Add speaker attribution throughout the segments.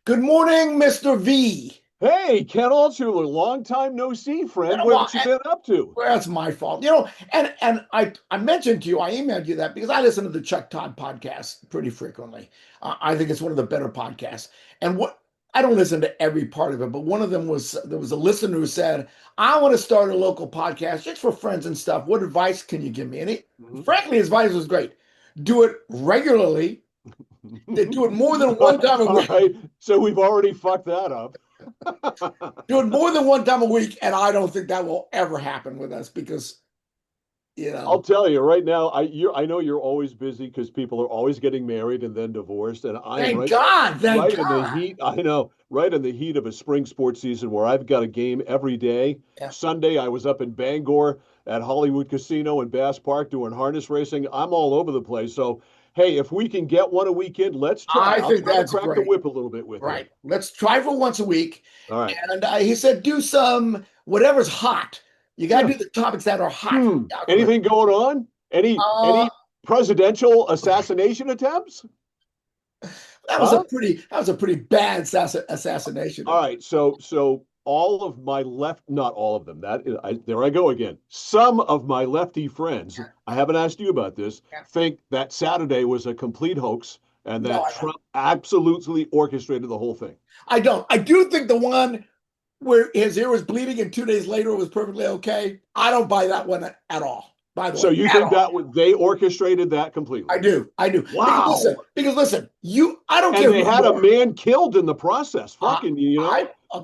Speaker 1: Good morning, Mr. V.
Speaker 2: Hey, Ken Altshuler, long time no see,
Speaker 1: You
Speaker 2: friend.
Speaker 1: know, well,
Speaker 2: What you been up to?
Speaker 1: well, that's my fault. And I mentioned to you, I emailed you that because I listen to the Chuck Todd podcast pretty frequently. I think it's one of the better podcasts. And what I don't listen to every part of it, but one of them was there was a listener who said, "I want to start a local podcast just for friends and stuff. What advice can you give me?" And
Speaker 2: Mhm.
Speaker 1: frankly, his advice was great. Do it regularly. Do it more than one time a
Speaker 2: All
Speaker 1: week.
Speaker 2: right, so we've already fucked that up.
Speaker 1: Do it more than one time a week, and I don't think that will ever happen with us because you
Speaker 2: I'll
Speaker 1: know,
Speaker 2: tell you right now, I know you're always busy because people are always getting married and then divorced, and I am
Speaker 1: thank God, thank
Speaker 2: right in the
Speaker 1: God.
Speaker 2: heat. I know, right in the heat of a spring sports season where I've got a game every day.
Speaker 1: Yeah.
Speaker 2: Sunday, I was up in Bangor at Hollywood Casino in Bass Park doing harness racing. I'm all over the place. So, hey, if we can get one a weekend, let's try.
Speaker 1: I
Speaker 2: I'll
Speaker 1: think
Speaker 2: try to
Speaker 1: that's
Speaker 2: crack the
Speaker 1: great.
Speaker 2: whip a little bit with you.
Speaker 1: Right. Let's try for once a week.
Speaker 2: All right.
Speaker 1: And he said, do some whatever's hot. You got to
Speaker 2: Yeah.
Speaker 1: do the topics that are hot for the algorithm.
Speaker 2: Anything going on?
Speaker 1: Uh,
Speaker 2: Any presidential assassination attempts? Huh?
Speaker 1: that was a pretty bad assassination
Speaker 2: All
Speaker 1: attempt.
Speaker 2: right. So all of my left, not all of them. There I go again. Some of my lefty friends,
Speaker 1: Yeah.
Speaker 2: I haven't asked you about this,
Speaker 1: Yeah.
Speaker 2: think that Saturday was a complete hoax and
Speaker 1: No,
Speaker 2: that
Speaker 1: I don't.
Speaker 2: Trump absolutely orchestrated the whole thing.
Speaker 1: I don't. I do think the one where his ear was bleeding and 2 days later it was perfectly okay. I don't buy that one at all. By the
Speaker 2: So
Speaker 1: way,
Speaker 2: you
Speaker 1: at
Speaker 2: think
Speaker 1: all.
Speaker 2: they orchestrated that
Speaker 1: I
Speaker 2: completely?
Speaker 1: do. I do.
Speaker 2: Wow.
Speaker 1: Because listen, I don't
Speaker 2: And
Speaker 1: care
Speaker 2: they
Speaker 1: who
Speaker 2: had
Speaker 1: you
Speaker 2: a
Speaker 1: are.
Speaker 2: man killed in the process.
Speaker 1: I,
Speaker 2: Fucking,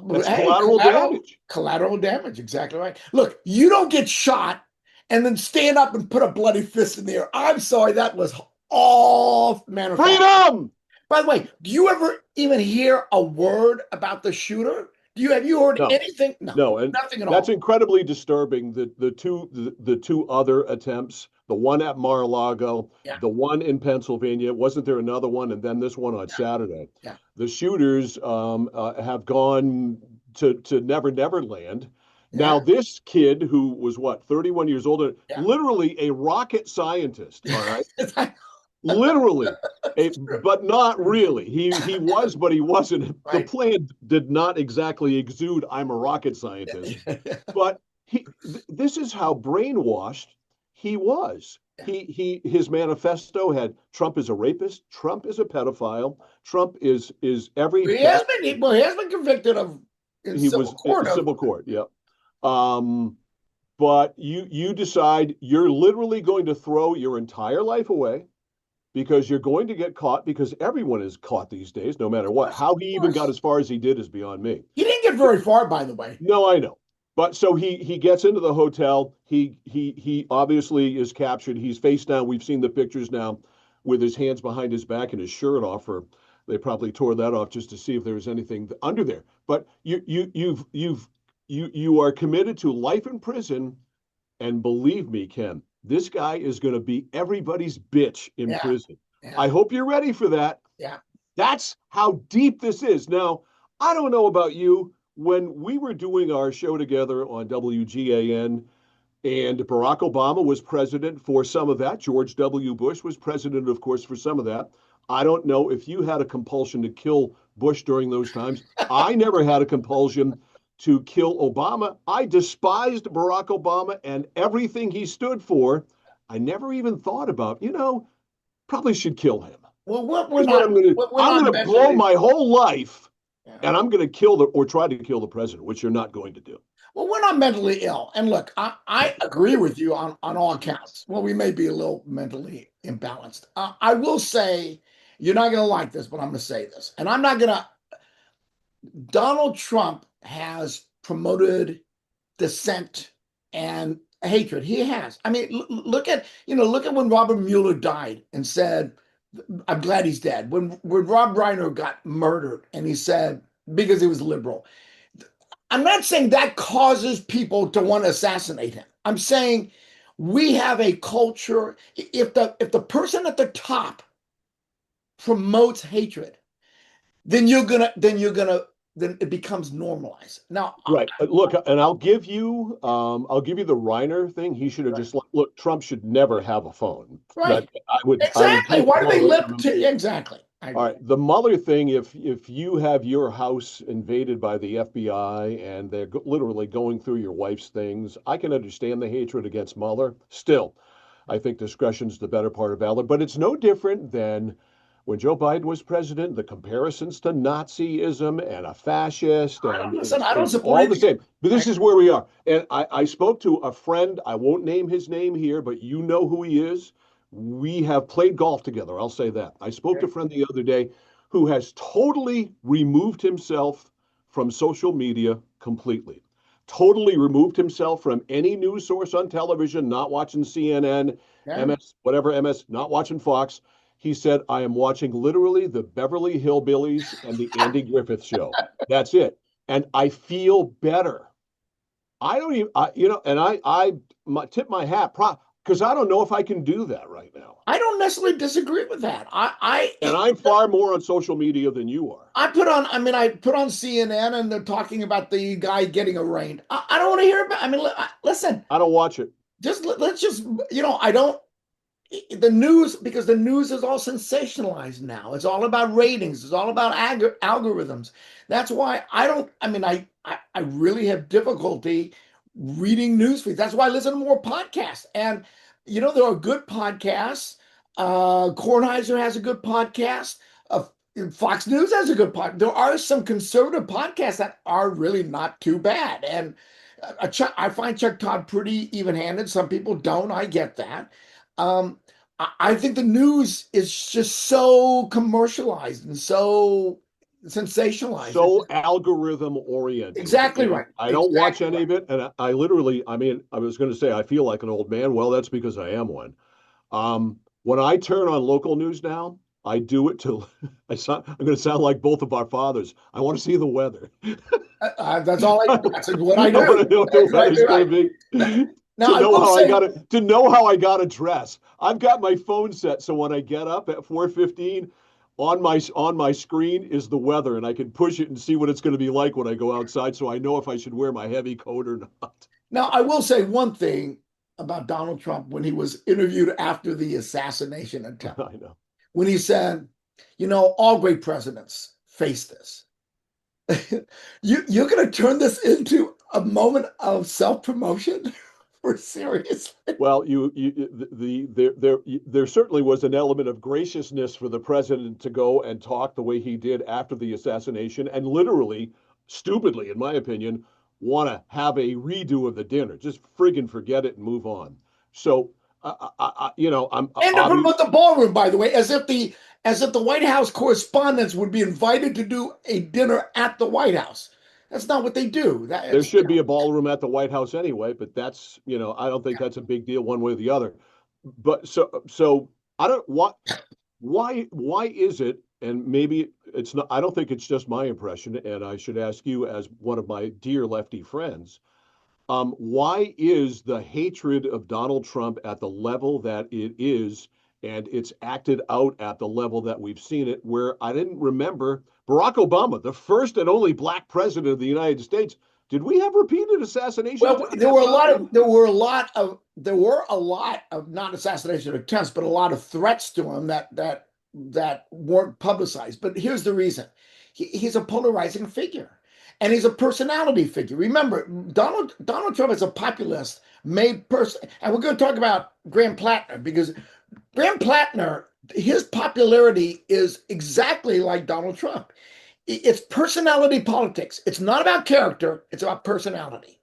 Speaker 2: that's
Speaker 1: hey,
Speaker 2: collateral damage.
Speaker 1: collateral damage. Exactly right. Look, you don't get shot and then stand up and put a bloody fist in the air. I'm sorry, that was all manufactured.
Speaker 2: Freedom.
Speaker 1: By the way, do you ever even hear a word about the shooter? Have you heard
Speaker 2: No,
Speaker 1: anything? No,
Speaker 2: no, and
Speaker 1: nothing at
Speaker 2: that's
Speaker 1: all.
Speaker 2: incredibly disturbing. The two other attempts, the one at Mar-a-Lago,
Speaker 1: Yeah,
Speaker 2: the one in Pennsylvania. Wasn't there another one? And then this one on
Speaker 1: yeah,
Speaker 2: Saturday.
Speaker 1: yeah,
Speaker 2: The shooters have gone to Never Never Land.
Speaker 1: yeah,
Speaker 2: Now, this kid who was what, 31 years old,
Speaker 1: yeah.
Speaker 2: literally a rocket scientist, all right? Literally, but not really. He was, but he wasn't. The
Speaker 1: Right.
Speaker 2: plan did not exactly exude, I'm a rocket scientist. But this is how brainwashed he was. His manifesto had Trump is a rapist, Trump is a pedophile, Trump is every bad.
Speaker 1: He has been convicted of in
Speaker 2: He
Speaker 1: civil
Speaker 2: was
Speaker 1: court of
Speaker 2: civil court, yeah. Um, but you decide you're literally going to throw your entire life away because you're going to get caught because everyone is caught these days, no matter what. How he
Speaker 1: of
Speaker 2: even got
Speaker 1: course.
Speaker 2: as far as he did is beyond me.
Speaker 1: He didn't get very far, by the way.
Speaker 2: No, I know. But so he gets into the hotel. He obviously is captured. He's face down. We've seen the pictures now with his hands behind his back and his shirt off, or they probably tore that off just to see if there was anything under there. But you are committed to life in prison, and believe me, Ken, this guy is going to be everybody's bitch in
Speaker 1: Yeah,
Speaker 2: prison.
Speaker 1: yeah,
Speaker 2: I hope you're ready for that.
Speaker 1: yeah.
Speaker 2: That's how deep this is. Now, I don't know about you. When we were doing our show together on WGAN and Barack Obama was president for some of that, George W. Bush was president, of course, for some of that. I don't know if you had a compulsion to kill Bush during those times. I never had a compulsion to kill Obama. I despised Barack Obama and everything he stood for. I never even thought about, probably should kill him.
Speaker 1: Well,
Speaker 2: Here's what I'm going to
Speaker 1: we're
Speaker 2: I'm
Speaker 1: not
Speaker 2: going to blow
Speaker 1: mentally.
Speaker 2: my whole life
Speaker 1: Yeah.
Speaker 2: and I'm going to kill the or try to kill the president, which you're not going to do.
Speaker 1: Well, we're not mentally ill. And look, I agree with you on all accounts. Well, we may be a little mentally imbalanced. I will say, you're not going to like this, but I'm going to say this. And I'm not going to. Donald Trump has promoted dissent and hatred. He has. I mean, look at when Robert Mueller died and said, "I'm glad he's dead." When Rob Reiner got murdered and he said because he was liberal. I'm not saying that causes people to want to assassinate him. I'm saying we have a culture. If the person at the top promotes hatred, then it becomes normalized. Now,
Speaker 2: Right. Look, and I'll give you the Reiner thing. He should have
Speaker 1: right,
Speaker 2: just look, Trump should never have a phone.
Speaker 1: right,
Speaker 2: I would
Speaker 1: exactly.
Speaker 2: take
Speaker 1: Why
Speaker 2: that
Speaker 1: do they
Speaker 2: away
Speaker 1: live
Speaker 2: from him.
Speaker 1: to exactly? I
Speaker 2: All
Speaker 1: agree.
Speaker 2: right, the Mueller thing, if you have your house invaded by the FBI and they're literally going through your wife's things, I can understand the hatred against Mueller. Still, I think discretion's the better part of valor, but it's no different than when Joe Biden was president, the comparisons to Nazism and a fascist,
Speaker 1: I
Speaker 2: and
Speaker 1: don't listen. I don't
Speaker 2: it's
Speaker 1: support
Speaker 2: all the
Speaker 1: anything.
Speaker 2: same. But
Speaker 1: I,
Speaker 2: this is where we are. And I spoke to a friend, I won't name his name here, but you know who he is. We have played golf together. I'll say that. I spoke to a friend the other day who has totally removed himself from social media completely. Totally removed himself from any news source on television, not watching CNN,
Speaker 1: yeah.
Speaker 2: MS, whatever MS, not watching Fox. He said, I am watching literally the Beverly Hillbillies and the Andy Griffith show. That's it. And I feel better. I don't even, and tip my hat because I don't know if I can do that right now.
Speaker 1: I don't necessarily disagree with that.
Speaker 2: And I'm far more on social media than you are.
Speaker 1: I put on. I mean, I put on CNN and they're talking about the guy getting arraigned. I don't want to hear about. I mean, listen.
Speaker 2: I don't watch it.
Speaker 1: Let's just. I don't. The news, because the news is all sensationalized now. It's all about ratings. It's all about algorithms. That's why I don't. I mean, I really have difficulty reading news feeds. That's why I listen to more podcasts. And there are good podcasts. Kornheiser has a good podcast. Uh, Fox News has a good podcast. There are some conservative podcasts that are really not too bad. And I find Chuck Todd pretty even-handed. Some people don't. I get that. Um, I think the news is just so commercialized and so sensationalized.
Speaker 2: So algorithm oriented.
Speaker 1: Exactly
Speaker 2: And
Speaker 1: right.
Speaker 2: I don't watch
Speaker 1: Exactly
Speaker 2: any
Speaker 1: right.
Speaker 2: of it. And I literally, I mean, I was going to say, I feel like an old man. Well, that's because I am one. When I turn on local news now, I do it to, I'm going to sound like both of our fathers. I want to see the weather.
Speaker 1: That's all I do. That's what I
Speaker 2: I want
Speaker 1: do.
Speaker 2: to know what the
Speaker 1: Exactly
Speaker 2: weather's going
Speaker 1: right.
Speaker 2: to be.
Speaker 1: Now, now
Speaker 2: To
Speaker 1: I
Speaker 2: know
Speaker 1: will
Speaker 2: how I
Speaker 1: say,
Speaker 2: got to know how I got to dress. I've got my phone set so when I get up at 4:15, on my screen is the weather, and I can push it and see what it's going to be like when I go outside, so I know if I should wear my heavy coat or not.
Speaker 1: now I will say one thing about Donald Trump when he was interviewed after the assassination attempt,
Speaker 2: I know.
Speaker 1: when he said, all great presidents face this. You're going to turn this into a moment of self-promotion? For serious?
Speaker 2: Well, there certainly was an element of graciousness for the president to go and talk the way he did after the assassination, and literally, stupidly, in my opinion, want to have a redo of the dinner. Just friggin' forget it and move on. So, I'm
Speaker 1: And to
Speaker 2: obvious.
Speaker 1: promote the ballroom, by the way, as if the White House correspondents would be invited to do a dinner at the White House. That's not what they do.
Speaker 2: There should be a ballroom at the White House anyway, but that's, I don't think that's a big deal one way or the other. But so I don't why is it, and maybe it's not, I don't think it's just my impression, and I should ask you as one of my dear lefty friends, why is the hatred of Donald Trump at the level that it is, and it's acted out at the level that we've seen it, where I didn't remember Barack Obama, the first and only black president of the United States. Did we have repeated assassination
Speaker 1: Well,
Speaker 2: attempts
Speaker 1: there were a
Speaker 2: after
Speaker 1: lot
Speaker 2: that?
Speaker 1: of there were a lot of there were a lot of not assassination attempts, but a lot of threats to him that weren't publicized. But here's the reason: he's a polarizing figure, and he's a personality figure. Remember, Donald Trump is a populist made person, and we're going to talk about Graham Platner because Graham Platner, his popularity is exactly like Donald Trump. It's personality politics. It's not about character, it's about personality.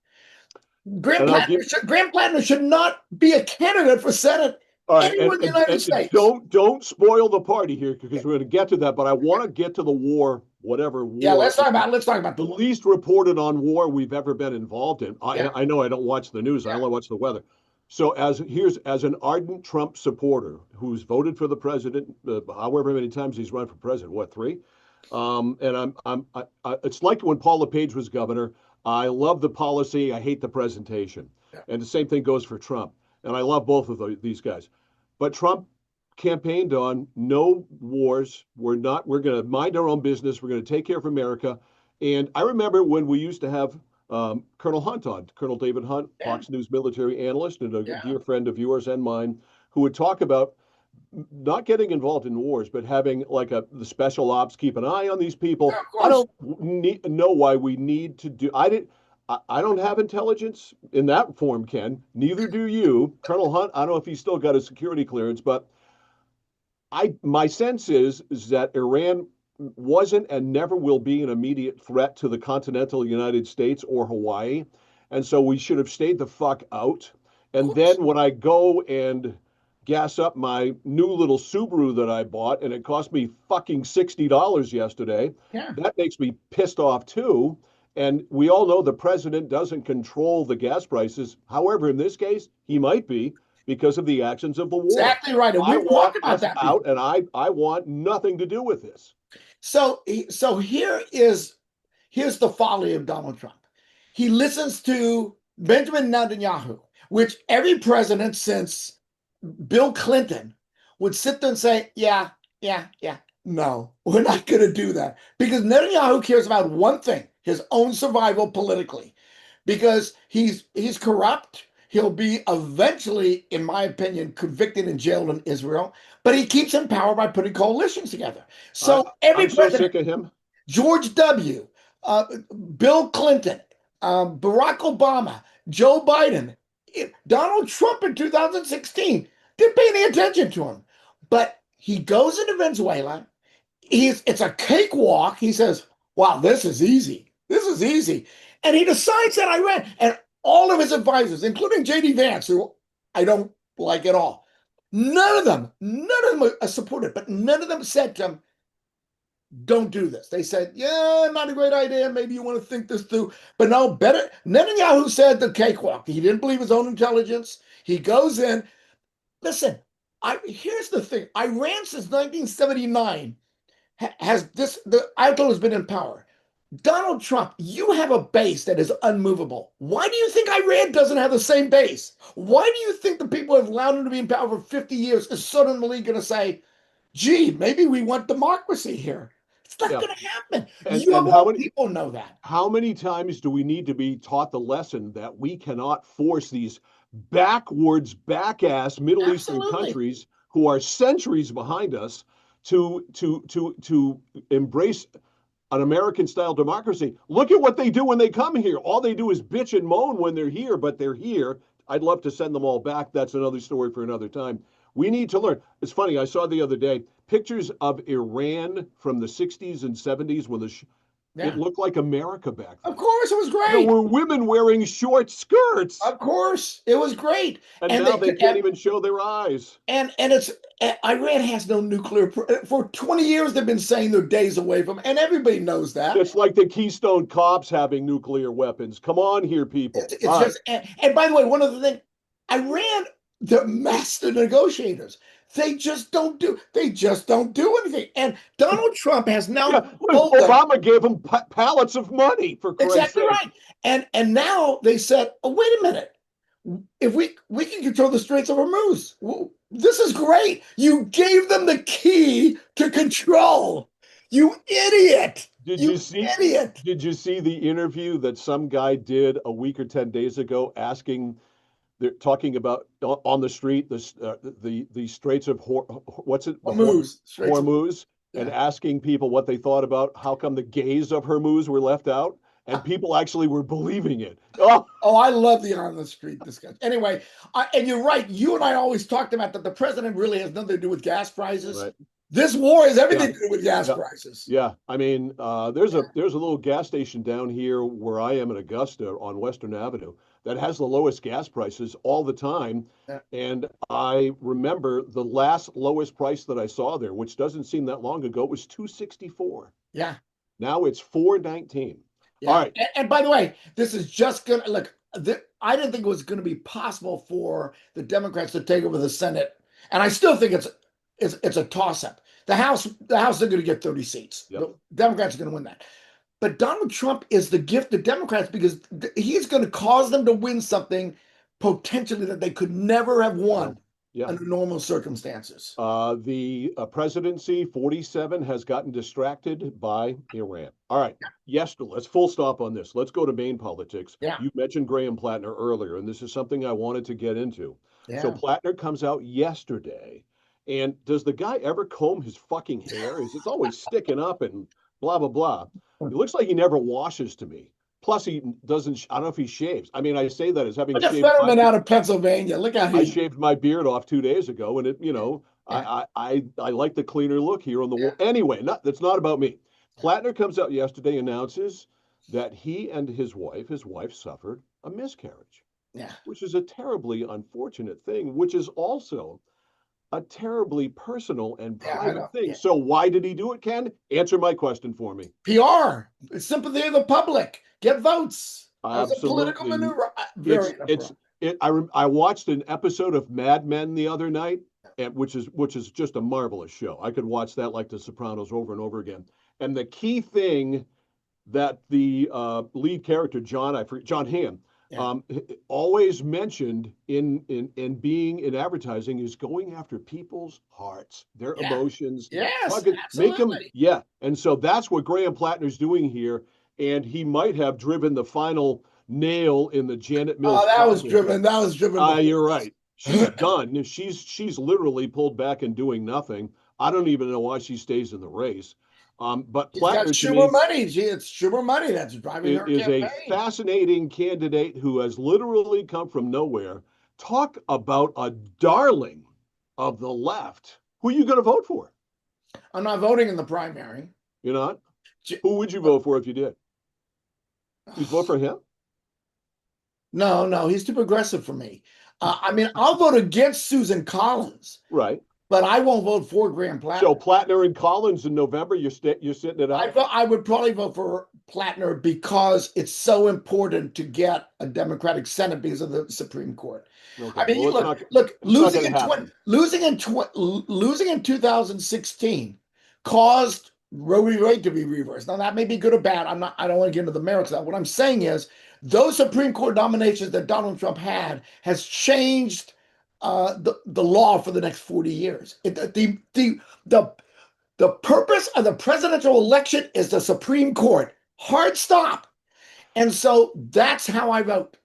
Speaker 2: And I'll give
Speaker 1: Graham Platner should not be a candidate for Senate
Speaker 2: All right,
Speaker 1: anywhere in the United
Speaker 2: and
Speaker 1: States.
Speaker 2: don't spoil the party here because we're going to get to that. But I want to get to the war, whatever
Speaker 1: Yeah,
Speaker 2: war,
Speaker 1: let's talk about
Speaker 2: the
Speaker 1: the war.
Speaker 2: least reported on war we've ever been involved in.
Speaker 1: Yeah,
Speaker 2: I know I don't watch the news; I
Speaker 1: yeah,
Speaker 2: only watch the weather. So as an ardent Trump supporter who's voted for the president, however many times he's run for president, what, three? And it's like when Paul LePage was governor. I love the policy. I hate the presentation.
Speaker 1: yeah.
Speaker 2: And the same thing goes for Trump. And I love both of these guys. But Trump campaigned on no wars. We're going to mind our own business. We're going to take care of America. And I remember when we used to have Colonel Hunt on, Colonel David Hunt,
Speaker 1: Yeah,
Speaker 2: Fox News military analyst and a
Speaker 1: yeah.
Speaker 2: dear friend of yours and mine, who would talk about not getting involved in wars, but having like the special ops keep an eye on these
Speaker 1: Yeah,
Speaker 2: people.
Speaker 1: of
Speaker 2: I
Speaker 1: course.
Speaker 2: don't know why we need to do. I don't have intelligence in that form, Ken. Neither do you, Colonel Hunt. I don't know if he's still got a security clearance, but my sense is that Iran wasn't and never will be an immediate threat to the continental United States or Hawaii. And so we should have stayed the fuck out.
Speaker 1: Of
Speaker 2: And
Speaker 1: course.
Speaker 2: then when I go and gas up my new little Subaru that I bought and it cost me fucking $60 yesterday,
Speaker 1: Yeah.
Speaker 2: that makes me pissed off too. And we all know the president doesn't control the gas prices. However, in this case, he might be because of the actions of the war.
Speaker 1: Exactly right. And
Speaker 2: I
Speaker 1: we've
Speaker 2: want
Speaker 1: talked about
Speaker 2: us
Speaker 1: that
Speaker 2: out,
Speaker 1: before.
Speaker 2: and I want nothing to do with this.
Speaker 1: So here's the folly of Donald Trump. He listens to Benjamin Netanyahu, which every president since Bill Clinton would sit there and say, yeah, yeah, yeah. No, we're not going to do that because Netanyahu cares about one thing, his own survival politically, because he's corrupt. He'll be eventually, in my opinion, convicted and jailed in Israel, but he keeps in power by putting coalitions together.
Speaker 2: I,
Speaker 1: So every
Speaker 2: I'm so
Speaker 1: president,
Speaker 2: sick of him.
Speaker 1: George W., uh, Bill Clinton, Barack Obama, Joe Biden, Donald Trump in 2016 didn't pay any attention to him. But he goes into Venezuela. It's a cakewalk. He says, wow, this is easy. This is easy. And he decides that Iran, and all of his advisors, including J.D. Vance, who I don't like at all, none of them supported, but none of them said to him, don't do this. They said, yeah, not a great idea. Maybe you want to think this through. But no, better. Netanyahu said the cakewalk. He didn't believe his own intelligence. He goes in. Listen, here's the thing. Iran since 1979 has the Ayatollah has been in power. Donald Trump, you have a base that is unmovable. Why do you think Iran doesn't have the same base? Why do you think the people who have allowed him to be in power for 50 years is suddenly going to say, gee, maybe we want democracy here? It's not
Speaker 2: Yeah.
Speaker 1: going to happen.
Speaker 2: And
Speaker 1: You of all people know that.
Speaker 2: how many times do we need to be taught the lesson that we cannot force these backwards, back-ass Middle Eastern
Speaker 1: Absolutely.
Speaker 2: countries who are centuries behind us to embrace an American style democracy? Look at what they do when they come here. All they do is bitch and moan when they're here, but they're here. I'd love to send them all back. That's another story for another time. We need to learn. It's funny. I saw the other day pictures of Iran from the 60s and 70s when it
Speaker 1: Yeah.
Speaker 2: looked like America back then.
Speaker 1: Of course, it was
Speaker 2: There
Speaker 1: great.
Speaker 2: were women wearing short skirts,
Speaker 1: Of course, it was great.
Speaker 2: and
Speaker 1: And
Speaker 2: now
Speaker 1: they
Speaker 2: they can't even show their eyes.
Speaker 1: and it's Iran has no nuclear for 20 years they've been saying they're days away from, and everybody knows that.
Speaker 2: It's like the Keystone Cops having nuclear weapons. Come on here, people.
Speaker 1: It's
Speaker 2: All right.
Speaker 1: just and by the way, one other thing, Iran, they're master negotiators. They just don't do anything. And Donald Trump has now
Speaker 2: Yeah,
Speaker 1: told them
Speaker 2: Obama gave them pallets of money, for Christ's
Speaker 1: exactly
Speaker 2: sake.
Speaker 1: right. And now they said, oh, wait a minute. If we can control the Straits of Hormuz, this is great. You gave them the key to control. You idiot.
Speaker 2: Did
Speaker 1: You
Speaker 2: you see?
Speaker 1: idiot.
Speaker 2: Did you see the interview that some guy did a week or 10 days ago, they're talking about on the street the Straits of what's it,
Speaker 1: Hormuz. Straits of
Speaker 2: Hormuz, and
Speaker 1: Yeah.
Speaker 2: asking people what they thought about how come the gays of Hormuz were left out, and people actually were believing it. Oh,
Speaker 1: Oh, I love the on the street discussion. Anyway, and you're right. You and I always talked about that the president really has nothing to do with gas prices.
Speaker 2: right.
Speaker 1: This war has everything
Speaker 2: Yeah.
Speaker 1: to do with gas
Speaker 2: Yeah.
Speaker 1: prices.
Speaker 2: Yeah, I mean, there's a little gas station down here where I am in Augusta on Western Avenue that has the lowest gas prices all the time.
Speaker 1: Yeah.
Speaker 2: And I remember the last lowest price that I saw there, which doesn't seem that long ago, was 264.
Speaker 1: Yeah.
Speaker 2: Now it's 419.
Speaker 1: Yeah.
Speaker 2: All right.
Speaker 1: And by the way, this is just gonna look. I didn't think it was going to be possible for the Democrats to take over the Senate, and I still think it's a toss-up. The House is going to get 30 seats.
Speaker 2: Yep.
Speaker 1: The Democrats are going to win that. But Donald Trump is the gift to Democrats because he's going to cause them to win something potentially that they could never have won
Speaker 2: Yeah.
Speaker 1: under normal circumstances.
Speaker 2: The presidency, 47, has gotten distracted by Iran. All right. Yes, let's full stop on this. Let's go to main politics.
Speaker 1: Yeah.
Speaker 2: You mentioned Graham Platner earlier, and this is something I wanted to get into.
Speaker 1: Yeah.
Speaker 2: So Platner comes out yesterday And does the guy ever comb his fucking hair? Is it's always sticking up and blah blah blah. It looks like he never washes to me. Plus, he doesn't. I don't know if he shaves. I mean, I say that as having
Speaker 1: Look at
Speaker 2: shaved my.
Speaker 1: Fetterman out of Pennsylvania. Look how
Speaker 2: I
Speaker 1: he's.
Speaker 2: shaved my beard off 2 days ago, and
Speaker 1: Yeah,
Speaker 2: I like the cleaner look here on the
Speaker 1: yeah,
Speaker 2: wall. Anyway, that's not about me. Platner comes out yesterday, announces that he and his wife suffered a miscarriage,
Speaker 1: yeah.
Speaker 2: which is a terribly unfortunate thing, which is also a terribly personal and
Speaker 1: Yeah, I
Speaker 2: private
Speaker 1: know.
Speaker 2: thing.
Speaker 1: Yeah.
Speaker 2: So why did he do it, Ken? Answer my question for me.
Speaker 1: PR, sympathy of the public, get votes as a political
Speaker 2: Absolutely.
Speaker 1: maneuver. Very
Speaker 2: It's
Speaker 1: inappropriate.
Speaker 2: I watched an episode of Mad Men the other night, which is just a marvelous show. I could watch that like The Sopranos over and over again. And the key thing that the lead character John Hamm
Speaker 1: Yeah,
Speaker 2: always mentioned in being in advertising is going after people's hearts, their
Speaker 1: yeah,
Speaker 2: emotions,
Speaker 1: yes,
Speaker 2: make them,
Speaker 1: absolutely.
Speaker 2: yeah. And so that's what Graham Plattner's doing here, and he might have driven the final nail in the Janet Mills
Speaker 1: Oh, that was
Speaker 2: coffin.
Speaker 1: driven. That was driven before
Speaker 2: You're right. She's
Speaker 1: this.
Speaker 2: done. She's literally pulled back and doing nothing. I don't even know why she stays in the race. But
Speaker 1: She's got
Speaker 2: Plattner, to
Speaker 1: Schumer
Speaker 2: me,
Speaker 1: money. It's Schumer money that's driving her
Speaker 2: is a
Speaker 1: campaign.
Speaker 2: fascinating candidate who has literally come from nowhere. Talk about a darling of the left. Who are you going to vote for?
Speaker 1: I'm not voting in the primary.
Speaker 2: You're not? Who would you vote for if you did? You'd vote for him?
Speaker 1: No, no, he's too progressive for me. I mean, I'll vote against Susan Collins,
Speaker 2: Right.
Speaker 1: but I won't vote for Graham
Speaker 2: So
Speaker 1: Plattner.
Speaker 2: Plattner and Collins in November, you're sitting it out?
Speaker 1: I would probably vote for Platner because it's so important to get a Democratic Senate because of the Supreme Court. I
Speaker 2: Okay.
Speaker 1: mean,
Speaker 2: Well,
Speaker 1: look,
Speaker 2: it's not going to happen.
Speaker 1: losing in 2016 caused Roe v. Wade to be reversed. Now that may be good or bad. I don't want to get into the merits of that. What I'm saying is those Supreme Court nominations that Donald Trump had has changed the law for the next 40 years. The the purpose of the presidential election is the Supreme Court. Hard stop. And so that's how I vote.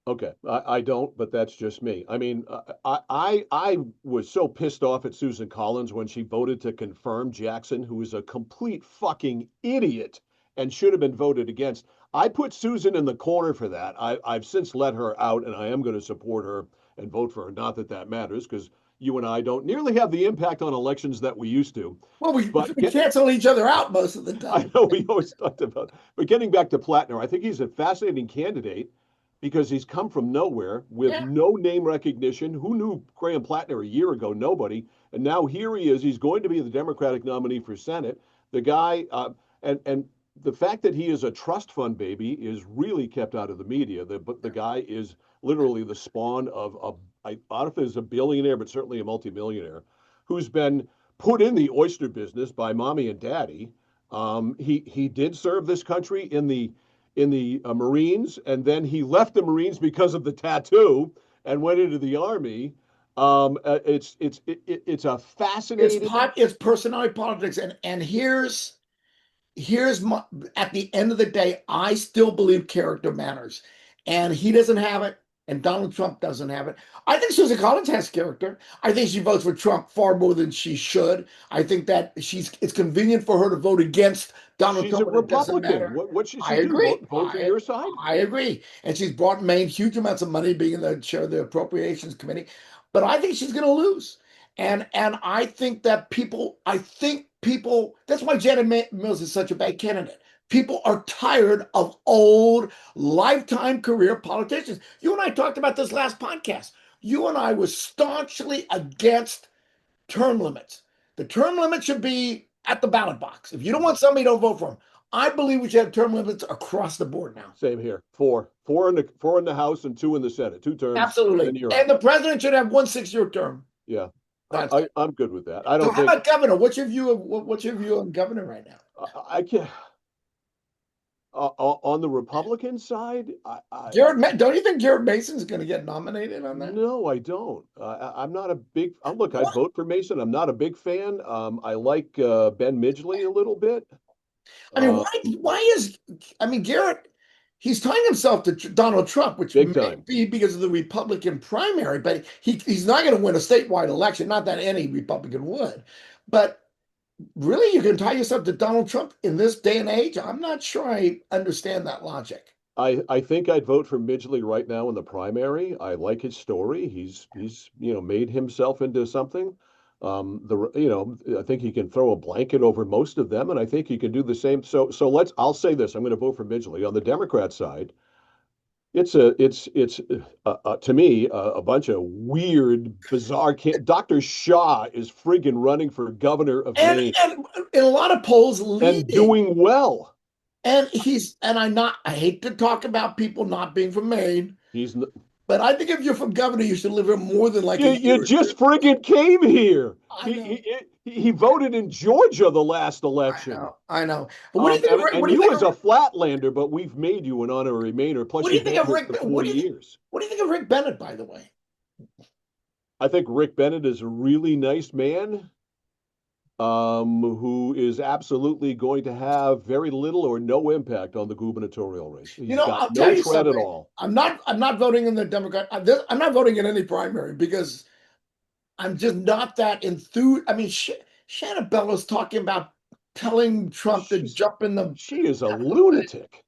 Speaker 2: Okay, I don't, but that's just me. I mean, I was so pissed off at Susan Collins when she voted to confirm Jackson, who is a complete fucking idiot and should have been voted against. I put Susan in the corner for that. I've since let her out, and I am going to support her and vote for her. Not that that matters, because you and I don't nearly have the impact on elections that we used to.
Speaker 1: Well,
Speaker 2: But
Speaker 1: we cancel each other out most of the
Speaker 2: I
Speaker 1: time.
Speaker 2: know we always talked about, but getting back to Plattner, I think he's a fascinating candidate because he's come from nowhere with
Speaker 1: Yeah.
Speaker 2: no name recognition. Who knew Graham Plattner a year ago? Nobody. And now here he is. He's going to be the Democratic nominee for Senate. The guy, and the fact that he is a trust fund baby is really kept out of the media. The guy is literally the spawn of I don't know if he's a billionaire, but certainly a multimillionaire, who's been put in the oyster business by mommy and daddy. He did serve this country in the Marines, and then he left the Marines because of the tattoo and went into the Army. It's a fascinating.
Speaker 1: It's personality politics, and here's my, at the end of the day, I still believe character matters, and he doesn't have it, and Donald Trump doesn't have it. I think Susan Collins has character. I think she votes for Trump far more than she should. I think that it's convenient for her to vote against Donald
Speaker 2: She's
Speaker 1: Trump,
Speaker 2: a
Speaker 1: and it doesn't
Speaker 2: Republican.
Speaker 1: matter.
Speaker 2: What should
Speaker 1: I
Speaker 2: she do?
Speaker 1: agree.
Speaker 2: Vote for your side?
Speaker 1: I agree. And she's brought Maine huge amounts of money being the chair of the Appropriations Committee. But I think she's going to lose. And I think that people, that's why Janet Mills is such a bad candidate. People are tired of old lifetime career politicians. You and I talked about this last podcast. You and I was staunchly against term limits. The term limit should be at the ballot box. If you don't want somebody, don't vote for them. I believe we should have term limits across the board now.
Speaker 2: Same here. Four in the House and two in the Senate. 2 terms, and then
Speaker 1: Absolutely.
Speaker 2: you're
Speaker 1: And
Speaker 2: out.
Speaker 1: the president should have 1 6 year term.
Speaker 2: Yeah,
Speaker 1: That's
Speaker 2: I'm good with that. I
Speaker 1: so
Speaker 2: don't
Speaker 1: how
Speaker 2: think
Speaker 1: about governor? What's your view on governor right now?
Speaker 2: I can. On the Republican side,
Speaker 1: Don't you think Garrett Mason's going to get nominated on that?
Speaker 2: no, I don't. I'm not a big. Look, I'd
Speaker 1: What?
Speaker 2: vote for Mason. I'm not a big fan. I like Ben Midgley a little bit.
Speaker 1: I mean,
Speaker 2: Uh,
Speaker 1: why is I mean Garrett? he's tying himself to Donald Trump, which
Speaker 2: big
Speaker 1: may
Speaker 2: time.
Speaker 1: be because of the Republican primary, but he's not going to win a statewide election. Not that any Republican would, but really, you can tie yourself to Donald Trump in this day and age? I'm not sure I understand that logic.
Speaker 2: I think I'd vote for Midgley right now in the primary. I like his story. He's made himself into something. I think he can throw a blanket over most of them, and I think he can do the same. So I'll say this. I'm going to vote for Midgley. On the Democrat side, it's to me a bunch of weird, bizarre. Dr. Shaw is friggin' running for governor of Maine
Speaker 1: And in a lot of polls
Speaker 2: and
Speaker 1: leading.
Speaker 2: doing well.
Speaker 1: And I hate to talk about people not being from Maine,
Speaker 2: He's
Speaker 1: but I think if you're from governor, you should live here more than like a
Speaker 2: you
Speaker 1: year or two.
Speaker 2: just friggin' came here.
Speaker 1: I
Speaker 2: He,
Speaker 1: know,
Speaker 2: he voted in Georgia the last
Speaker 1: I
Speaker 2: election.
Speaker 1: know, I know. But what do you think of
Speaker 2: And you as a Flatlander, but we've made you an honorary Mainer. Plus,
Speaker 1: what do you
Speaker 2: you've
Speaker 1: think
Speaker 2: been
Speaker 1: of
Speaker 2: here
Speaker 1: Rick?
Speaker 2: for 40 years.
Speaker 1: What do you think of Rick Bennett, by the way?
Speaker 2: I think Rick Bennett is a really nice man, who is absolutely going to have very little or no impact on the gubernatorial race. He's got
Speaker 1: I'll tell
Speaker 2: no
Speaker 1: you
Speaker 2: tread at
Speaker 1: something.
Speaker 2: all.
Speaker 1: I'm not voting in the Democrat. I'm not voting in any primary because I'm just not that enthused. I mean, Shannon Bellows talking about telling Trump to
Speaker 2: She's
Speaker 1: jump in the.
Speaker 2: she is a lunatic.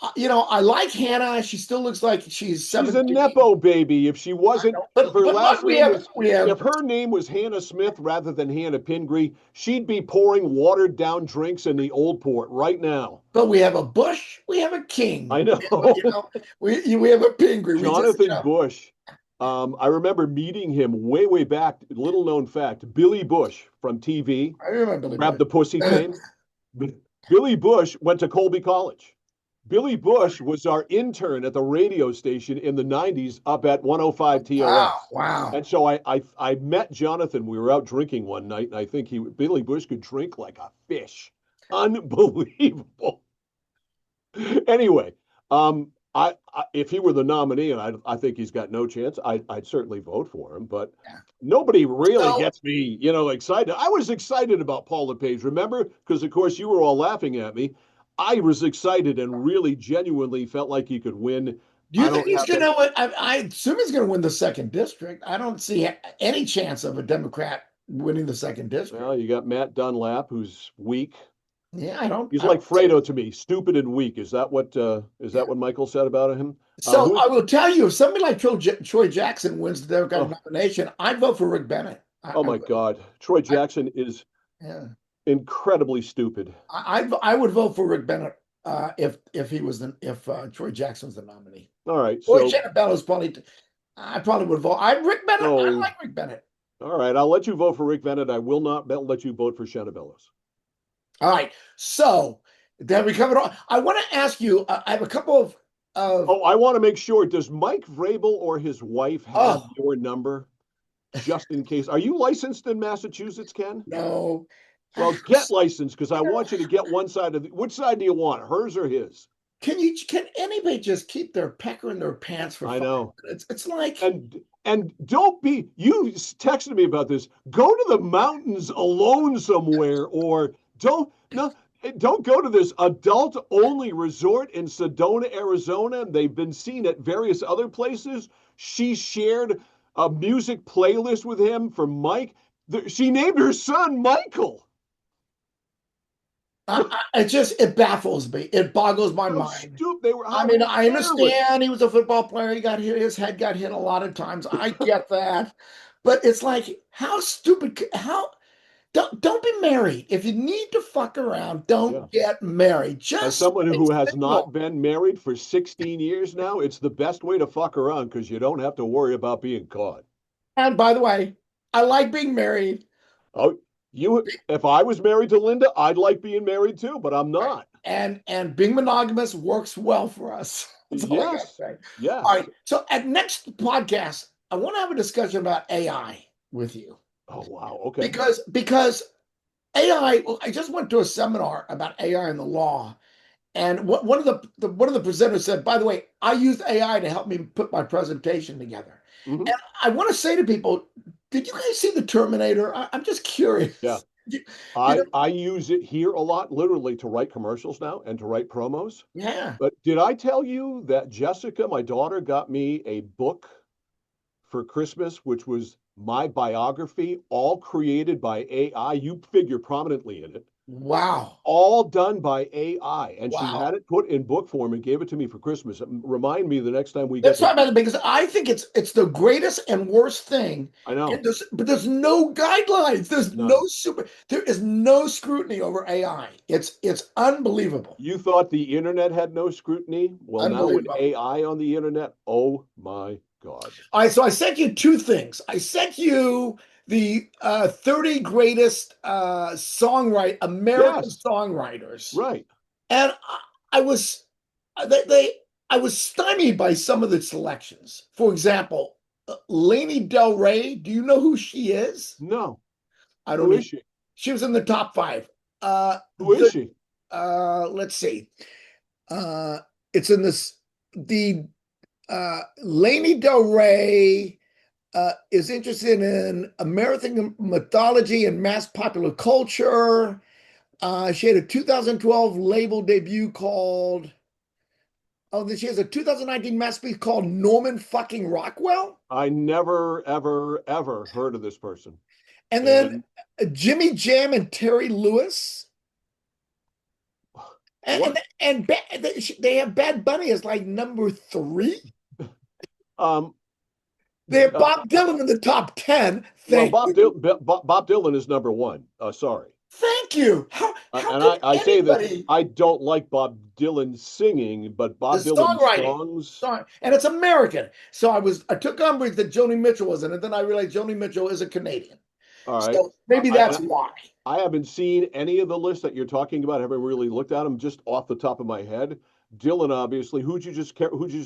Speaker 1: I like Hannah. She still looks like she's
Speaker 2: She's a
Speaker 1: 17.
Speaker 2: nepo baby. If she wasn't, if her
Speaker 1: But
Speaker 2: last
Speaker 1: look,
Speaker 2: name was,
Speaker 1: we have
Speaker 2: if her name was Hannah Smith rather than Hannah Pingree, she'd be pouring watered down drinks in the old port right now.
Speaker 1: but we have a Bush, we have a King.
Speaker 2: I know.
Speaker 1: We have a Pingree.
Speaker 2: Jonathan Bush. I remember meeting him way back. Little known fact: Billy Bush from TV.
Speaker 1: I remember Billy
Speaker 2: Grab
Speaker 1: Bush.
Speaker 2: the pussy fame. Billy Bush went to Colby College. Billy Bush was our intern at the radio station in the 90s up at 105 TOS.
Speaker 1: Wow.
Speaker 2: And so I met Jonathan. We were out drinking one night, and I think Billy Bush could drink like a fish. Unbelievable. Anyway, if he were the nominee, and I think he's got no chance, I'd certainly vote for him. But nobody really gets me, excited. I was excited about Paul LePage, remember? Because of course you were all laughing at me. I was excited and really genuinely felt like he could win.
Speaker 1: Do you think he's going to? I assume he's going to win the second district. I don't see any chance of a Democrat winning the second district.
Speaker 2: Well, you got Matt Dunlap, who's weak.
Speaker 1: Yeah, I don't.
Speaker 2: He's like Fredo to me, stupid and weak. Is that what Michael said about him?
Speaker 1: So I will tell you, if somebody like Troy Jackson wins the Democratic nomination, I'd vote for Rick Bennett.
Speaker 2: Oh my God, Troy Jackson is incredibly stupid.
Speaker 1: I would vote for Rick Bennett if Troy Jackson's the nominee.
Speaker 2: All right,
Speaker 1: so Shannon Bellows I probably would vote. Rick Bennett.
Speaker 2: Oh,
Speaker 1: I like Rick Bennett.
Speaker 2: All right, I'll let you vote for Rick Bennett. I will not let you vote for Shannon Bellows.
Speaker 1: All right, so then we covered all. I want to ask you. I have a couple of.
Speaker 2: I want to make sure. Does Mike Vrabel or his wife have your number, just in case? Are you licensed in Massachusetts, Ken?
Speaker 1: No.
Speaker 2: Well, get licensed because I want you to get one side of which side do you want, hers or his?
Speaker 1: Can anybody just keep their pecker in their pants for 5 minutes? It's like
Speaker 2: and don't be. You texted me about this. Go to the mountains alone somewhere, or don't go to this adult-only resort in Sedona, Arizona. They've been seen at various other places. She shared a music playlist with him for Mike. She named her son Michael.
Speaker 1: It baffles me. It boggles my mind. I understand he was a football player. His head got hit a lot of times. I get that, but it's like, how stupid? Don't be married. If you need to fuck around, don't get married.
Speaker 2: As someone who has not been married for 16 years now, it's the best way to fuck around because you don't have to worry about being caught.
Speaker 1: And by the way, I like being married.
Speaker 2: Oh. If I was married to Linda, I'd like being married too, but I'm not.
Speaker 1: And being monogamous works well for us.
Speaker 2: Yes. Yeah.
Speaker 1: All right. So at next podcast, I want to have a discussion about AI with you.
Speaker 2: Oh wow. Okay.
Speaker 1: Because AI. Well, I just went to a seminar about AI in the law, and one of the presenters said, by the way, I used AI to help me put my presentation together. Mm-hmm. And I want to say to people, did you guys see the Terminator? I'm just curious.
Speaker 2: Yeah.
Speaker 1: You, you know,
Speaker 2: I use it here a lot, literally, to write commercials now and to write promos.
Speaker 1: yeah.
Speaker 2: But did I tell you that Jessica, my daughter, got me a book for Christmas, which was my biography, all created by AI? You figure prominently in it,
Speaker 1: Wow.
Speaker 2: all done by AI. And she
Speaker 1: Wow.
Speaker 2: had it put in book form and gave it to me for Christmas. Remind me the next time we get
Speaker 1: Let's talk
Speaker 2: together.
Speaker 1: about it because I think it's the greatest and worst thing.
Speaker 2: I
Speaker 1: And
Speaker 2: know.
Speaker 1: but there's no guidelines.
Speaker 2: None.
Speaker 1: There is no scrutiny over AI. It's unbelievable.
Speaker 2: You thought the internet had no scrutiny? Well, now with
Speaker 1: Unbelievable.
Speaker 2: AI on the internet, oh my God.
Speaker 1: All right, so I sent you two things. I sent you the 30 greatest American
Speaker 2: Yes,
Speaker 1: songwriters.
Speaker 2: right.
Speaker 1: And I was they I was stymied by some of the selections. For example, Lainey Del Rey. Do you know who she is?
Speaker 2: No.
Speaker 1: I don't
Speaker 2: Who is
Speaker 1: need.
Speaker 2: she?
Speaker 1: She was in the top five.
Speaker 2: Who is
Speaker 1: The
Speaker 2: she?
Speaker 1: let's see. It's in this the Lainey Del Rey is interested in American mythology and mass popular culture. She had a 2012 label debut called. Oh, then she has a 2019 masterpiece called Norman fucking Rockwell.
Speaker 2: I never, ever, ever heard of this person.
Speaker 1: And then
Speaker 2: And
Speaker 1: Jimmy Jam and Terry Lewis.
Speaker 2: what?
Speaker 1: They have Bad Bunny as like number three.
Speaker 2: Um,
Speaker 1: They have
Speaker 2: uh,
Speaker 1: Bob Dylan in the top 10.
Speaker 2: well,
Speaker 1: Thank you.
Speaker 2: Bob Dylan is number one. Sorry.
Speaker 1: Thank you. How
Speaker 2: And
Speaker 1: could
Speaker 2: I say this,
Speaker 1: anybody
Speaker 2: I don't like Bob Dylan singing, but
Speaker 1: the
Speaker 2: Bob Dylan's
Speaker 1: songwriting?
Speaker 2: songs,
Speaker 1: Sorry. And it's American. So I took umbrage that Joni Mitchell was in it. Then I realized Joni Mitchell is a Canadian.
Speaker 2: all right.
Speaker 1: So maybe that's
Speaker 2: I,
Speaker 1: why.
Speaker 2: I haven't seen any of the lists that you're talking about. I haven't really looked at them just off the top of my head. Dylan, obviously. Who'd you just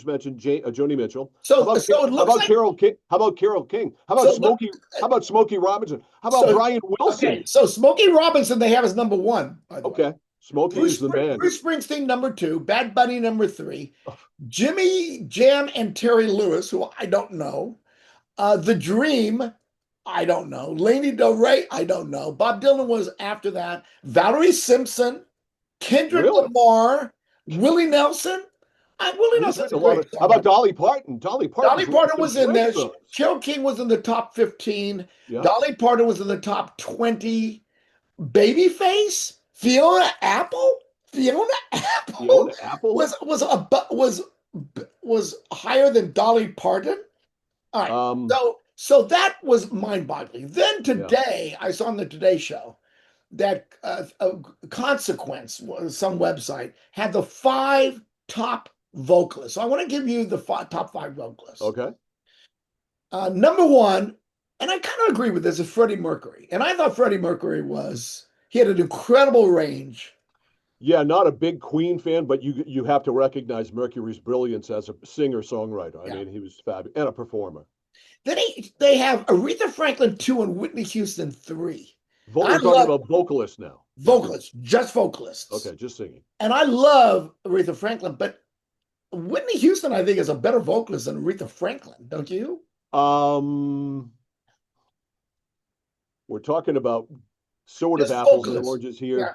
Speaker 2: mention? Joni Mitchell.
Speaker 1: So it
Speaker 2: How
Speaker 1: looks
Speaker 2: about
Speaker 1: like
Speaker 2: Carol King? How about Carol King? How about
Speaker 1: so
Speaker 2: Smokey? How about Smokey Robinson? How about
Speaker 1: so
Speaker 2: Brian
Speaker 1: okay.
Speaker 2: Wilson?
Speaker 1: So Smokey Robinson they have as number one, by the way.
Speaker 2: Okay, Smokey is the man.
Speaker 1: Bruce Springsteen number two, Bad Bunny number three, Jimmy Jam and Terry Lewis, who I don't know, The Dream, I don't know, Lainey Del Rey, I don't know. Bob Dylan was after that. Valerie Simpson, Kendrick
Speaker 2: Really?
Speaker 1: Lamar, Willie Nelson. Willie
Speaker 2: He's
Speaker 1: Nelson's
Speaker 2: written
Speaker 1: a
Speaker 2: a lot
Speaker 1: great
Speaker 2: of. How about
Speaker 1: songwriter.
Speaker 2: Dolly Parton? Dolly
Speaker 1: Dolly
Speaker 2: Parton's written
Speaker 1: Parton
Speaker 2: some
Speaker 1: was in
Speaker 2: great
Speaker 1: there.
Speaker 2: songs.
Speaker 1: Carole King was in the top 15.
Speaker 2: Yeah,
Speaker 1: Dolly Parton was in the top 20. Babyface, Fiona Apple. Fiona Apple
Speaker 2: Fiona Apple.
Speaker 1: was higher than Dolly Parton. All right,
Speaker 2: Um,
Speaker 1: so that was mind-boggling. Then
Speaker 2: yeah.
Speaker 1: today, I saw on the Today Show that Consequence, some website, had the five top vocalists. So I want to give you the top five vocalists.
Speaker 2: Okay.
Speaker 1: Number one, and I kind of agree with this, is Freddie Mercury. And I thought Freddie Mercury he had an incredible range.
Speaker 2: Yeah, not a big Queen fan, but you have to recognize Mercury's brilliance as a singer songwriter. I
Speaker 1: Yeah.
Speaker 2: mean, he was fabulous and a performer.
Speaker 1: Then they have Aretha Franklin 2 and Whitney Houston 3. I
Speaker 2: We're talking
Speaker 1: love
Speaker 2: about vocalists now.
Speaker 1: vocalists, just vocalists.
Speaker 2: Okay, just singing.
Speaker 1: And I love Aretha Franklin, but Whitney Houston, I think, is a better vocalist than Aretha Franklin, don't you?
Speaker 2: Um, we're talking about sort of
Speaker 1: Just
Speaker 2: apples and
Speaker 1: vocalists.
Speaker 2: oranges here.
Speaker 1: Yeah.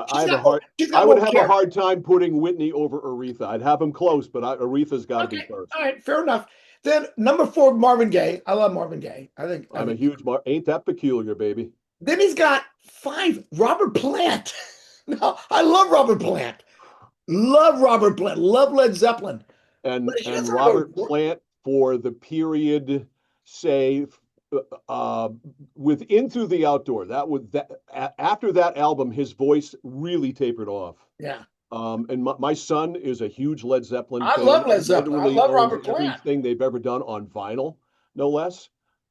Speaker 1: She's
Speaker 2: I have a
Speaker 1: got more,
Speaker 2: hard.
Speaker 1: she's
Speaker 2: I
Speaker 1: got
Speaker 2: would
Speaker 1: more
Speaker 2: have a
Speaker 1: character.
Speaker 2: hard time putting Whitney over Aretha. I'd have them close, but Aretha's got to be
Speaker 1: Okay.
Speaker 2: first.
Speaker 1: All right. Fair enough. Then number 4, Marvin Gaye. I love Marvin Gaye.
Speaker 2: I'm a huge. Ain't that peculiar, baby?
Speaker 1: Then he's got 5, Robert Plant. No, I love Robert Plant. Love Robert Plant. Love Led Zeppelin. But he
Speaker 2: And
Speaker 1: doesn't have
Speaker 2: Robert Plant for the period, say, uh, with Into the Outdoor. After that album, his voice really tapered off.
Speaker 1: Yeah.
Speaker 2: And my son is a huge Led Zeppelin
Speaker 1: I
Speaker 2: fan.
Speaker 1: love Led
Speaker 2: He
Speaker 1: Zeppelin. I
Speaker 2: literally
Speaker 1: love
Speaker 2: owns
Speaker 1: Robert Plant.
Speaker 2: everything they've ever done on vinyl, no less.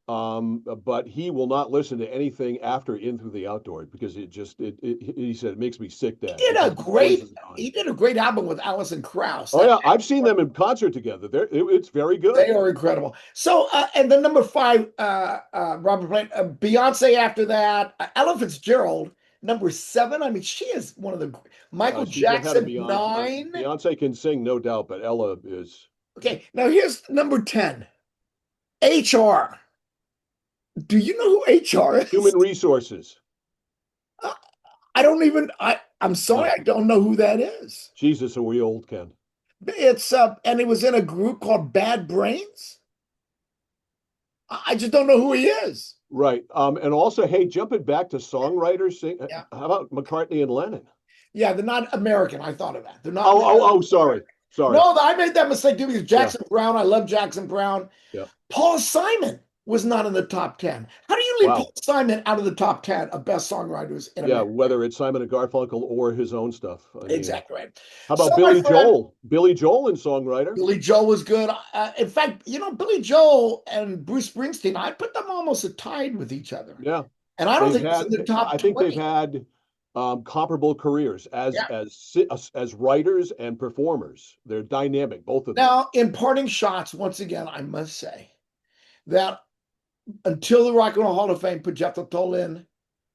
Speaker 2: But he will not listen to anything after In Through the Outdoor because he said it makes me sick, Dad.
Speaker 1: He did a great album with Alison Krauss.
Speaker 2: Oh yeah, I've seen them in concert together. It's very good.
Speaker 1: They are incredible. So, and then number 5, Robert Plant, Beyonce after that, Ella Fitzgerald, number 7. I mean, she is one of the Michael
Speaker 2: She's ahead of
Speaker 1: Jackson,
Speaker 2: Beyonce.
Speaker 1: 9.
Speaker 2: Beyonce can sing, no doubt, but Ella is.
Speaker 1: Okay, now here's number 10, HR. Do you know who HR is?
Speaker 2: Human resources.
Speaker 1: I don't even. I'm sorry,
Speaker 2: No.
Speaker 1: I don't know who that is.
Speaker 2: Jesus, are we old, Ken?
Speaker 1: It's and it was in a group called Bad Brains. I just don't know who he is.
Speaker 2: Right. And also, hey, jumping back to songwriters,
Speaker 1: Yeah,
Speaker 2: how about McCartney and Lennon?
Speaker 1: yeah, they're not American. I thought of that. They're not.
Speaker 2: Oh, sorry. Sorry.
Speaker 1: No, I made that mistake too because
Speaker 2: Yeah.
Speaker 1: Jackson Brown. I love Jackson Brown.
Speaker 2: Yeah.
Speaker 1: Paul Simon was not in the top 10. How do you leave
Speaker 2: Wow.
Speaker 1: Paul Simon out of the top 10 of best songwriters in
Speaker 2: Yeah.
Speaker 1: America?
Speaker 2: Whether it's Simon and Garfunkel or his own stuff. I mean,
Speaker 1: Exactly right.
Speaker 2: how
Speaker 1: So,
Speaker 2: about
Speaker 1: my
Speaker 2: Billy
Speaker 1: friend,
Speaker 2: Joel? Billy Joel and songwriter.
Speaker 1: Billy Joel was good. In fact, Billy Joel and Bruce Springsteen, I put them almost tied with each other.
Speaker 2: Yeah.
Speaker 1: And I don't
Speaker 2: They've
Speaker 1: think it's
Speaker 2: had,
Speaker 1: in the top
Speaker 2: I think they've
Speaker 1: 20.
Speaker 2: had comparable careers
Speaker 1: Yeah.
Speaker 2: as writers and performers. They're dynamic, both of them.
Speaker 1: Now, in parting shots, once again, I must say that until the Rock and Roll Hall of Fame put Jethro Tull in,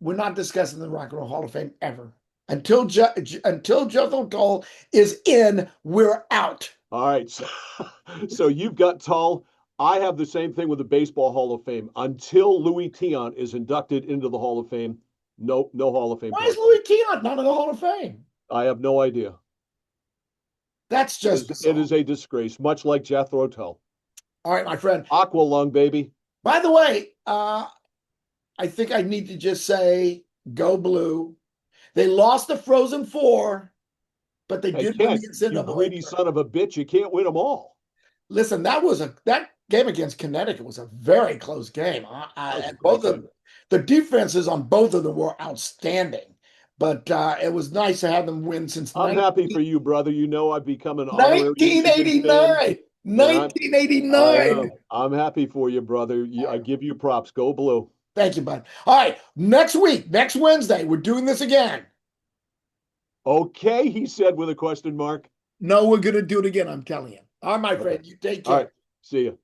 Speaker 1: we're not discussing the Rock and Roll Hall of Fame ever. Until Jethro Tull is in, we're out.
Speaker 2: All right. So you've got Tull. I have the same thing with the Baseball Hall of Fame. Until Louis Tiant is inducted into the Hall of Fame, no Hall of Fame.
Speaker 1: Why is Louis Tiant not in the Hall of Fame?
Speaker 2: I have no idea.
Speaker 1: That's just
Speaker 2: it is a disgrace, much like Jethro Tull.
Speaker 1: All right, my friend.
Speaker 2: Aqualung, baby.
Speaker 1: By the way, I think I need to just say, go blue. They lost the Frozen Four, but they did win the NCAA.
Speaker 2: You greedy son of a bitch! You can't win them all.
Speaker 1: Listen, that game against Connecticut was a very close game. And both of the defenses on both of them were outstanding. But it was nice to have them win since
Speaker 2: I'm happy for you, brother. You know I've become an honorary
Speaker 1: 1989. 1989.
Speaker 2: I'm happy for you, brother. I give you props. Go blue.
Speaker 1: Thank you, bud. All right, next Wednesday, we're doing this again.
Speaker 2: Okay, he said with a question mark.
Speaker 1: No, we're going to do it again, I'm telling you. All right, my friend, you take care.
Speaker 2: All right, see you.